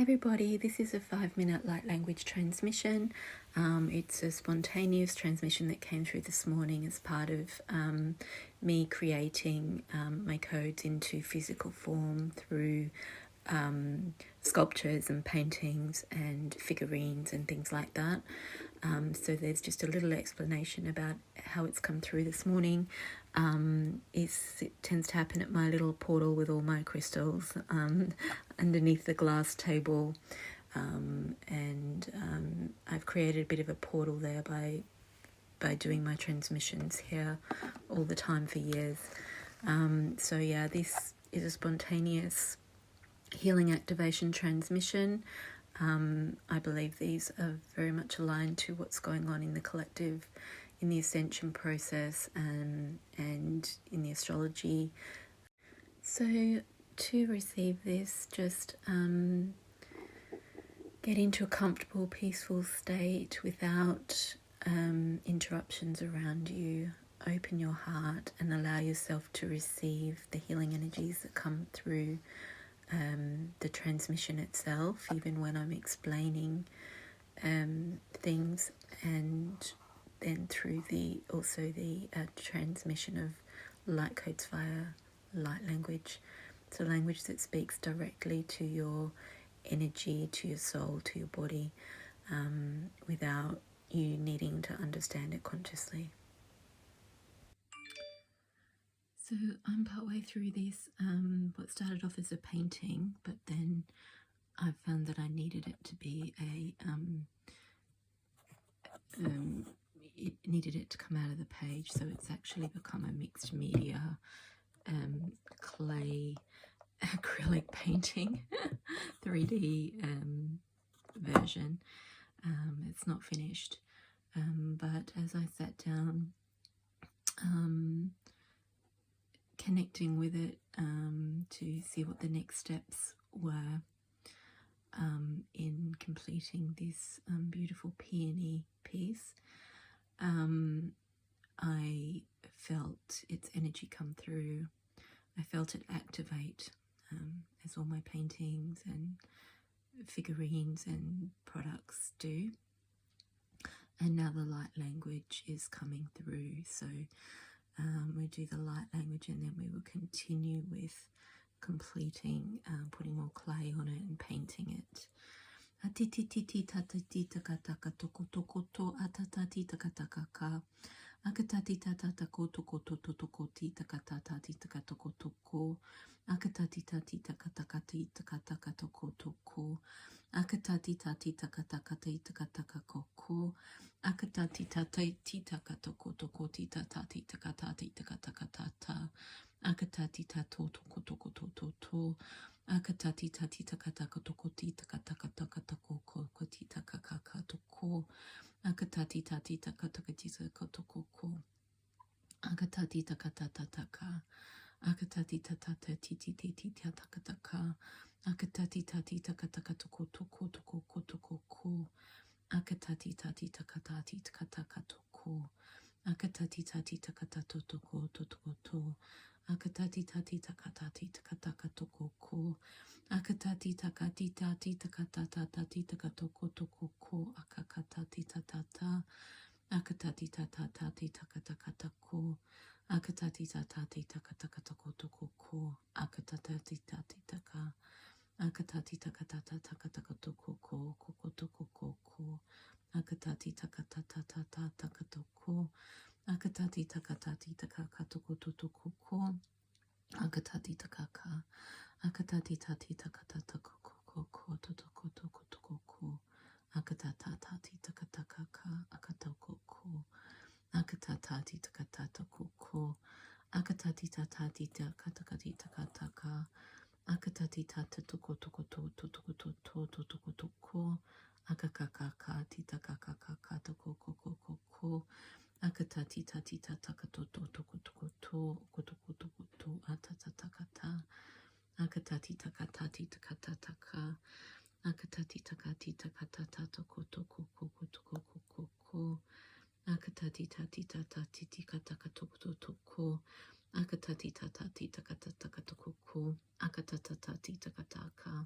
everybody, this is a 5-minute light language transmission. It's a spontaneous transmission that came through this morning as part of me creating my codes into physical form through sculptures and paintings and figurines and things like that. So there's just a little explanation about how it's come through this morning. It tends to happen at my little portal with all my crystals underneath the glass table, and I've created a bit of a portal there by doing my transmissions here all the time for years. So yeah, this is a spontaneous healing activation transmission. I believe these are very much aligned to what's going on in the collective, in the Ascension process, and in the astrology. So to receive this, just get into a comfortable, peaceful state without interruptions around you. Open your heart and allow yourself to receive the healing energies that come through the transmission itself, even when I'm explaining things, and then through the transmission of light codes via light language. So language that speaks directly to your energy, to your soul, to your body, without you needing to understand it consciously. So I'm partway through this, what started off as a painting, but then I found that I needed it to be it needed it to come out of the page, so it's actually become a mixed media clay acrylic painting 3D version. It's not finished, but as I sat down connecting with it to see what the next steps were in completing this beautiful peony piece, I felt its energy come through. I felt it activate, as all my paintings and figurines and products do. And now the light language is coming through. So we do the light language, and then we will continue with completing, putting more clay on it and painting it. Akatati tata toko toko toko ti takatati takatoko toko. Akatati tati takatakati takataka toko toko. Akatati tati takatakati takataka koko. Akatati tati takatoko toko ti tatati takatati takatakatata. Akatati tato toko toko toko to. Akatati tati takataka toko ti takataka takatako koko ti takakaka toko. Akatati tati takatakati takatoko. Akatati takatataka. Akatati tatata titi titi takataka. Akatati tati takatakatoko toko toko toko. Akatati tati takatati takatakatoko. Akatati tati takatato toko toko. Akatati tati takatati takatakatoko. Akatati takati tati takatata tati takatoko toko. Akakatati tatata. Akatati tatati takatakatako. Akatati tatati takatakatoko toko. Akatati tati taka. Akatati takatata takatakatoko koko toko. Akatati takatata takatoko. Akatati takatati takakatoko toko. Akatati takaka. Akatati tati takatata koko toko. Akatata tati takatakaka. Akatoko. Akatati takatata koko. Akatati tatati takatakati takataka. Akatati tata toko toko. Akakaka tita kakaka toko. Akatati tati tatakato toko atatakata. Akatati takatati takatataka. Akatati takati takatata toko. Akatati tati tatati tikatakato toko. Akatati tatati takatataka toko. Akatatati takataka.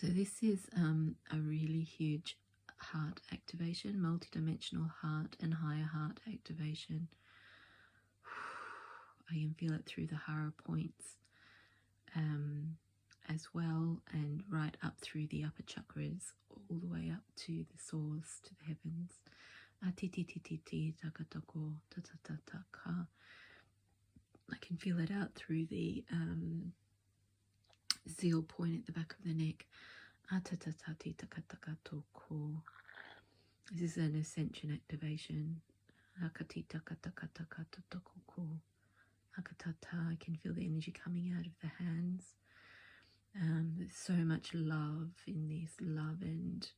So this is a really huge heart activation, multidimensional heart and higher heart activation. I can feel it through the hara points as well, and right up through the upper chakras, all the way up to the source, to the heavens. I can feel it out through the zeal point at the back of the neck. This is an ascension activation. I can feel the energy coming out of the hands. There's so much love in this, love and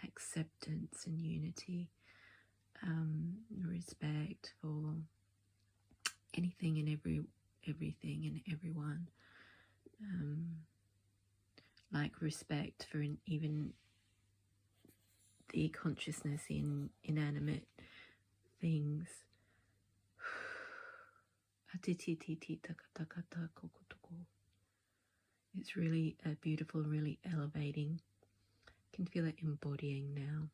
acceptance and unity, respect for anything and everything and everyone, like respect for even the consciousness in inanimate things. It's really beautiful, really elevating. I can feel it embodying now.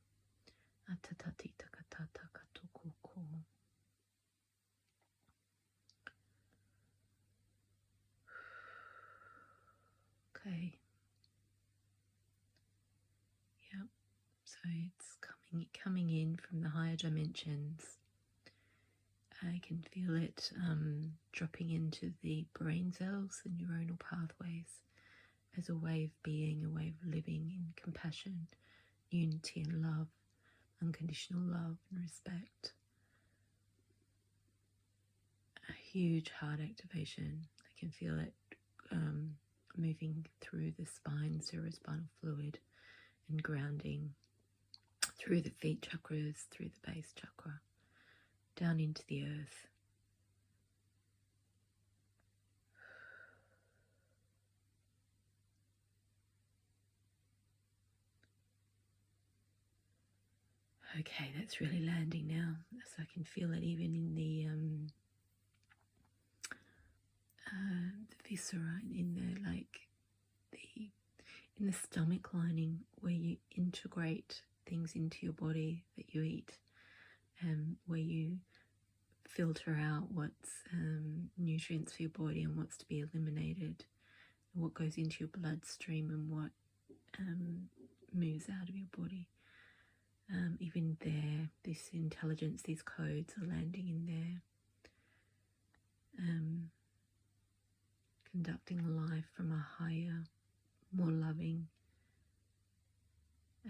Okay. Yep. So it's coming in from the higher dimensions. I can feel it dropping into the brain cells, the neuronal pathways, as a way of being, a way of living in compassion, unity and love, unconditional love and respect. A huge heart activation. I can feel it moving through the spine, cerebrospinal fluid, and grounding through the feet chakras, through the base chakra, down into the earth. Okay, that's really landing now. So I can feel it even in the viscera, in the stomach lining, where you integrate things into your body that you eat, where you filter out what's nutrients for your body and what's to be eliminated, what goes into your bloodstream and what moves out of your body. Even there, this intelligence, these codes are landing in there. Conducting life from a higher, more loving,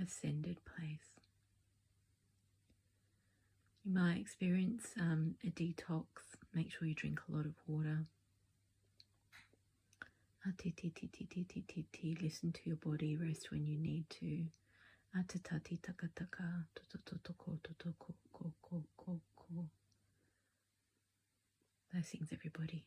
ascended place. You might experience a detox. Make sure you drink a lot of water. Listen to your body, rest when you need to. Blessings, everybody.